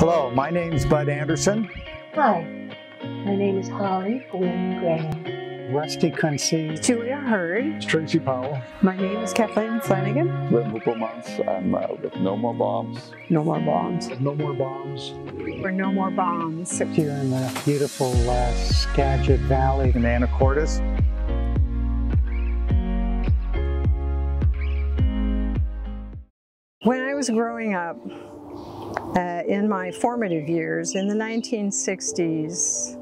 Hello, my name's Bud Anderson. Hi, my name is Holly Gwynn Graham. Rusty Kuntze. Julia Hurd. Tracy Powell. My name is Kathleen Flanagan. I'm with No More Bombs. No More Bombs. No More Bombs. We're No More Bombs. Here in the beautiful Skagit Valley. In Anacortes. When I was growing up, in my formative years, in the 1960s,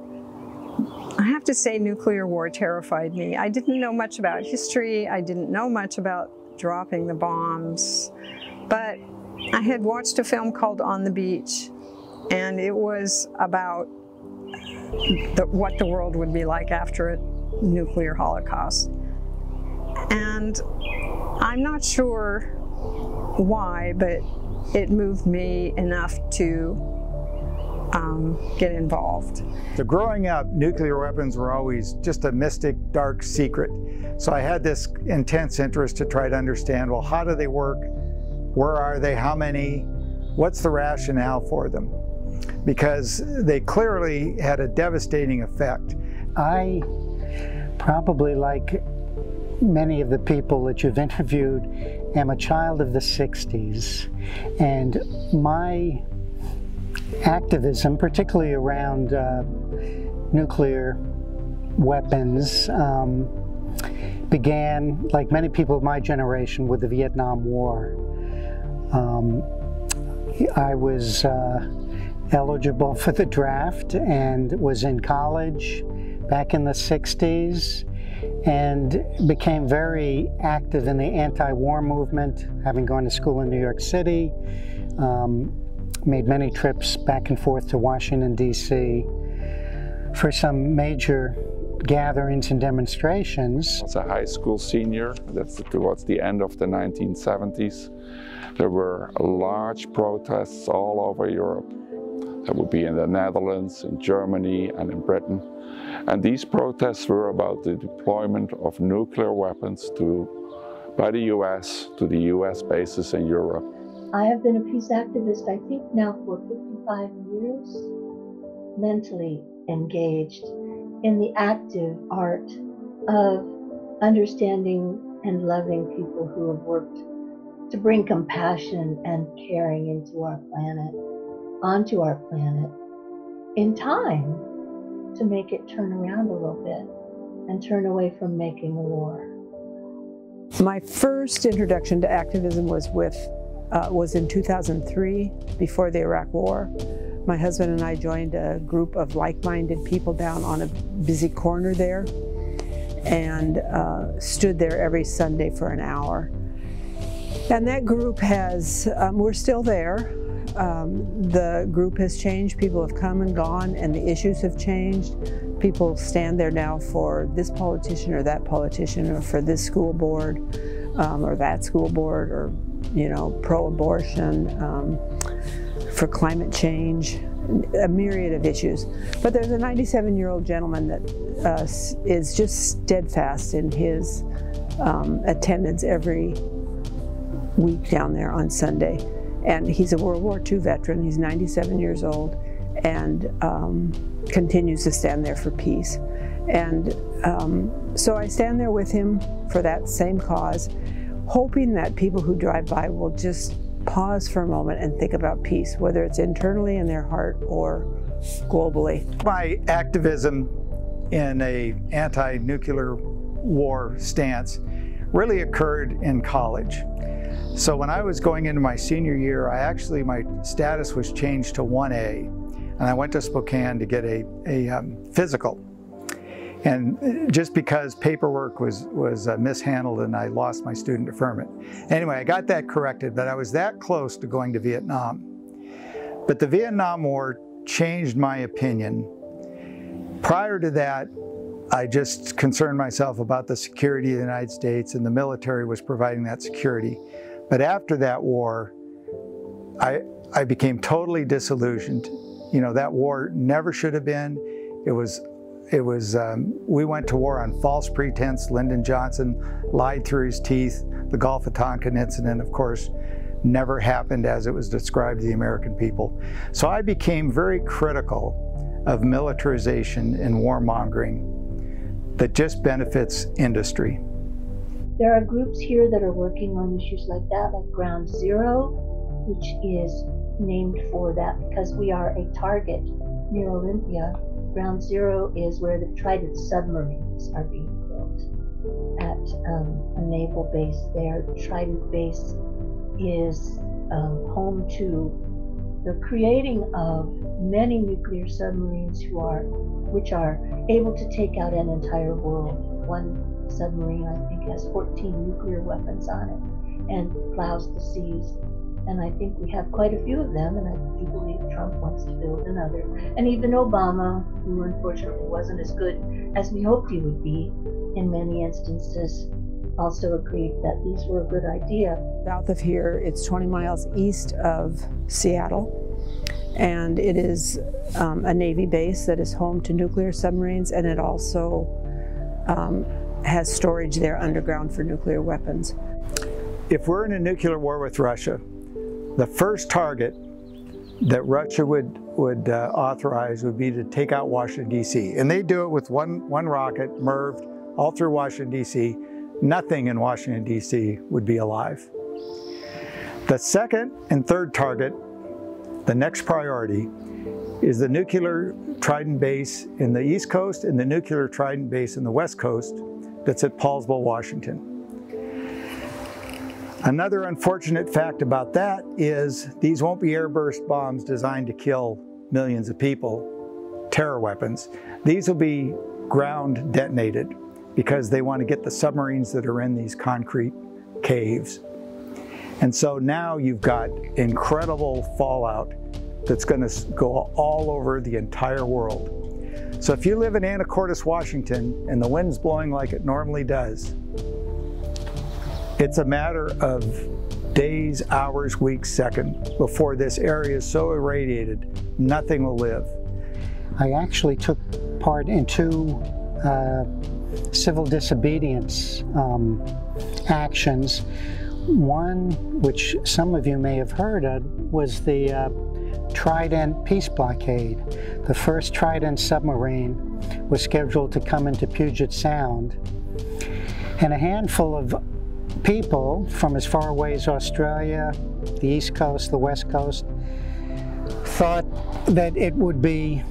I have to say nuclear war terrified me. I didn't know much about history. I didn't know much about dropping the bombs. But I had watched a film called On the Beach, and it was about what the world would be like after a nuclear holocaust. And I'm not sure why, but it moved me enough to get involved. So growing up, nuclear weapons were always just a mystic, dark secret. So I had this intense interest to try to understand, well, how do they work? Where are they? How many? What's the rationale for them? Because they clearly had a devastating effect. I probably, like many of the people that you've interviewed, am a child of the 60s, and my activism, particularly around nuclear weapons, began, like many people of my generation, with the Vietnam War. I was eligible for the draft and was in college back in the 60s, and became very active in the anti-war movement, having gone to school in New York City, made many trips back and forth to Washington, D.C. for some major gatherings and demonstrations. As a high school senior, that's towards the end of the 1970s, there were large protests all over Europe. That would be in the Netherlands, in Germany, and in Britain. And these protests were about the deployment of nuclear weapons by the US to the US bases in Europe. I have been a peace activist, I think now for 55 years, mentally engaged in the active art of understanding and loving people who have worked to bring compassion and caring into our planet, onto our planet, in time, to make it turn around a little bit and turn away from making war. My first introduction to activism was in 2003, before the Iraq War. My husband and I joined a group of like-minded people down on a busy corner there, and stood there every Sunday for an hour. And that group has, we're still there. The group has changed, people have come and gone, and the issues have changed. People stand there now for this politician or that politician, or for this school board, or that school board, or, you know, pro-abortion, for climate change, a myriad of issues. But there's a 97-year-old gentleman that is just steadfast in his attendance every week down there on Sunday. And he's a World War II veteran. He's 97 years old, and continues to stand there for peace. And so I stand there with him for that same cause, hoping that people who drive by will just pause for a moment and think about peace, whether it's internally in their heart or globally. My activism in an anti-nuclear war stance really occurred in college. So when I was going into my senior year, my status was changed to 1A, and I went to Spokane to get a physical. And just because paperwork was mishandled and I lost my student deferment. Anyway, I got that corrected, but I was that close to going to Vietnam. But the Vietnam War changed my opinion. Prior to that, I just concerned myself about the security of the United States, and the military was providing that security. But after that war, I became totally disillusioned. You know, that war never should have been. We went to war on false pretense. Lyndon Johnson lied through his teeth. The Gulf of Tonkin incident, of course, never happened as it was described to the American people. So I became very critical of militarization and warmongering that just benefits industry. There are groups here that are working on issues like that, like Ground Zero, which is named for that because we are a target near Olympia. Ground Zero is where the Trident submarines are being built at a naval base there. The Trident base is home to the creating of many nuclear submarines which are able to take out an entire world. One submarine, I think, has 14 nuclear weapons on it and plows the seas. And I think we have quite a few of them, and I do believe Trump wants to build another. And even Obama, who unfortunately wasn't as good as we hoped he would be in many instances, also agreed that these were a good idea. South of here, it's 20 miles east of Seattle, and it is a Navy base that is home to nuclear submarines, and it also has storage there underground for nuclear weapons. If we're in a nuclear war with Russia, the first target that Russia would authorize would be to take out Washington, D.C. And they do it with one rocket, MIRV, all through Washington, D.C. Nothing in Washington, D.C. would be alive. The second and third target, the next priority, is the nuclear Trident base in the East Coast and the nuclear Trident base in the West Coast that's at Paulsville, Washington. Another unfortunate fact about that is these won't be airburst bombs designed to kill millions of people, terror weapons. These will be ground detonated because they want to get the submarines that are in these concrete caves. And so now you've got incredible fallout that's going to go all over the entire world. So if you live in Anacortes, Washington, and the wind's blowing like it normally does, it's a matter of days, hours, weeks, seconds before this area is so irradiated, nothing will live. I actually took part in two civil disobedience actions. One, which some of you may have heard of, was the Trident peace blockade. The first Trident submarine was scheduled to come into Puget Sound, and a handful of people from as far away as Australia, the East Coast, the West Coast, thought that it would be,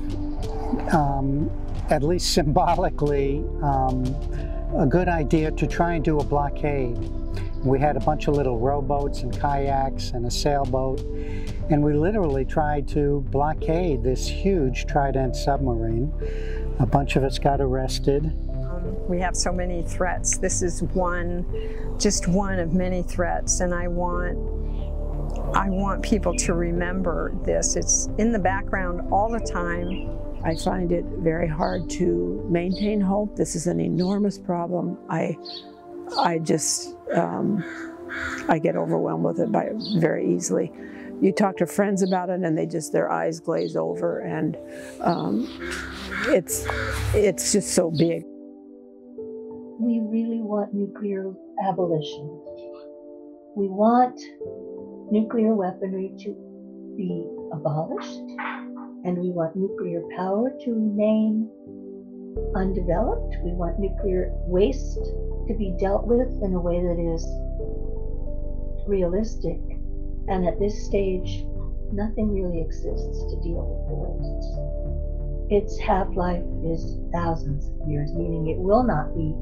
at least symbolically, a good idea to try and do a blockade. We had a bunch of little rowboats and kayaks and a sailboat, and we literally tried to blockade this huge Trident submarine. A bunch of us got arrested. We have so many threats. This is just one of many threats, and I want people to remember this. It's in the background all the time. I find it very hard to maintain hope. This is an enormous problem. I get overwhelmed with it very easily. You talk to friends about it and their eyes glaze over, and it's just so big. We really want nuclear abolition. We want nuclear weaponry to be abolished, and we want nuclear power to remain undeveloped. We want nuclear waste to be dealt with in a way that is realistic. And at this stage, nothing really exists to deal with the wastes. Its half-life is thousands of years, meaning it will not be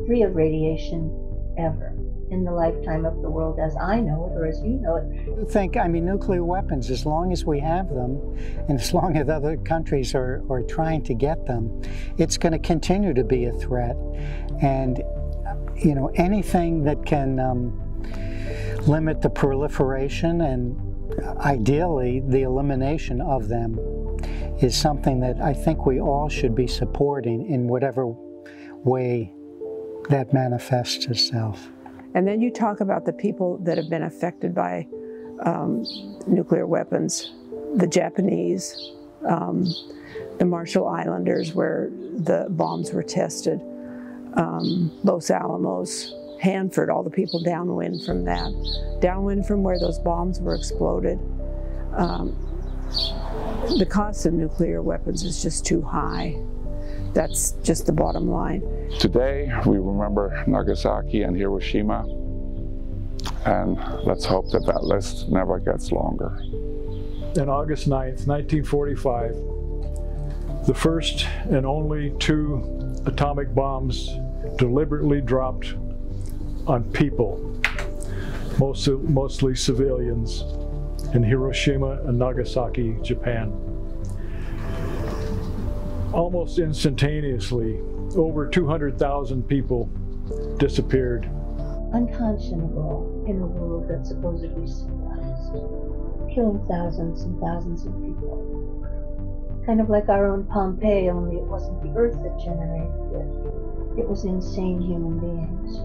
free of radiation ever in the lifetime of the world as I know it or as you know it. I mean, nuclear weapons, as long as we have them, and as long as other countries are trying to get them, it's going to continue to be a threat. And, you know, anything that can limit the proliferation and ideally the elimination of them is something that I think we all should be supporting in whatever way that manifests itself. And then you talk about the people that have been affected by nuclear weapons, the Japanese, the Marshall Islanders where the bombs were tested, Los Alamos, Hanford, all the people downwind from that, downwind from where those bombs were exploded. The cost of nuclear weapons is just too high. That's just the bottom line. Today, we remember Nagasaki and Hiroshima, and let's hope that that list never gets longer. On August 9th, 1945, the first and only 2 atomic bombs deliberately dropped on people, mostly civilians, in Hiroshima and Nagasaki, Japan. Almost instantaneously, over 200,000 people disappeared. Unconscionable in a world that's supposedly civilized, killing thousands and thousands of people. Kind of like our own Pompeii, only it wasn't the earth that generated it. It was insane human beings.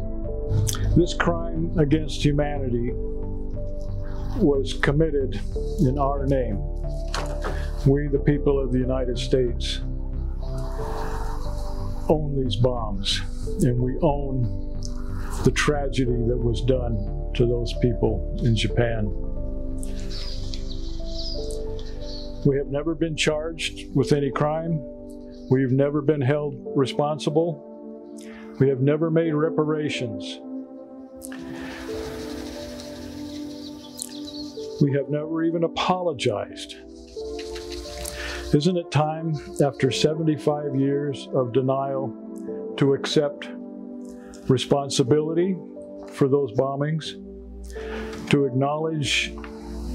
This crime against humanity was committed in our name. We, the people of the United States, own these bombs, and we own the tragedy that was done to those people in Japan. We have never been charged with any crime. We've never been held responsible. We have never made reparations. We have never even apologized. Isn't it time, after 75 years of denial, to accept responsibility for those bombings, to acknowledge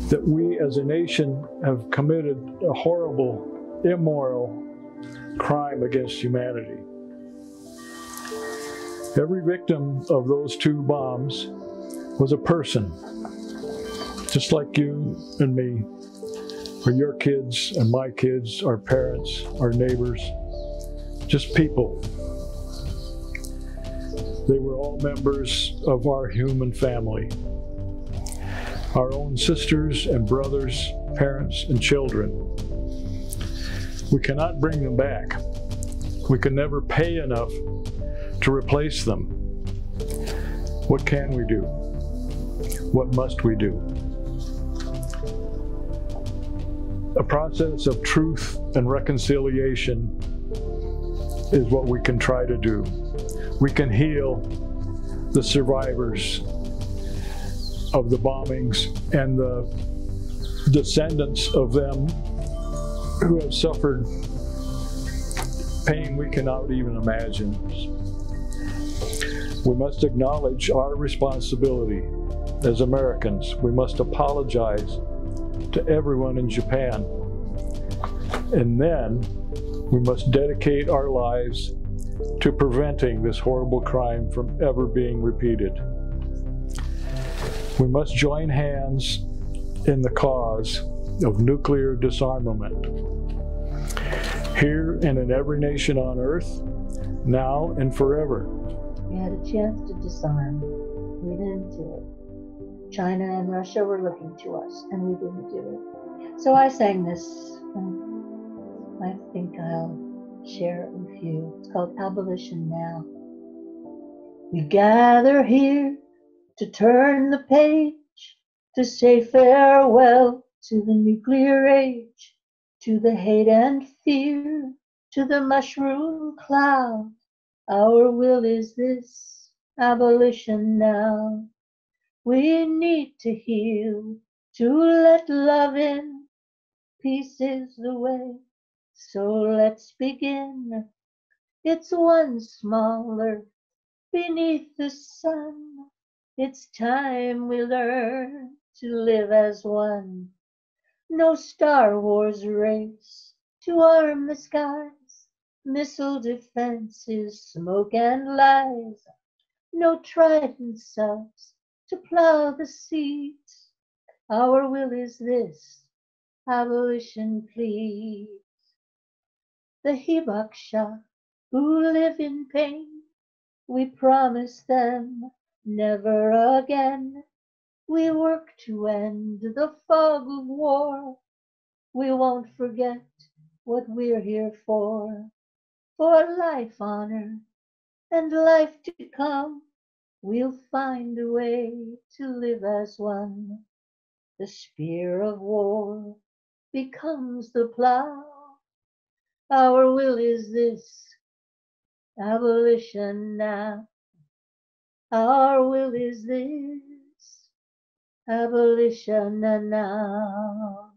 that we as a nation have committed a horrible, immoral crime against humanity? Every victim of those 2 bombs was a person, just like you and me, or your kids and my kids, our parents, our neighbors, just people. They were all members of our human family, our own sisters and brothers, parents and children. We cannot bring them back. We can never pay enough to replace them. What can we do? What must we do? A process of truth and reconciliation is what we can try to do. We can heal the survivors of the bombings and the descendants of them who have suffered pain we cannot even imagine. We must acknowledge our responsibility as Americans. We must apologize to everyone in Japan. And then we must dedicate our lives to preventing this horrible crime from ever being repeated. We must join hands in the cause of nuclear disarmament, here and in every nation on earth, now and forever. We had a chance to disarm. We didn't do it. China and Russia were looking to us, and we didn't do it. So I sang this, and I think I'll share it with you. It's called Abolition Now. We gather here to turn the page, to say farewell to the nuclear age, to the hate and fear, to the mushroom cloud. Our will is this, abolition now. We need to heal, to let love in. Peace is the way, so let's begin. It's one small earth beneath the sun. It's time we learn to live as one. No Star Wars race to arm the skies. Missile defenses, smoke and lies. No Trident subs to plow the seas. Our will is this, abolition please. The Hibakusha who live in pain, we promise them never again. We work to end the fog of war. We won't forget what we're here for life on earth and life to come. we'll find a way to live as one. The spear of war becomes the plow. Our will is this, abolition now. Our will is this, abolition now.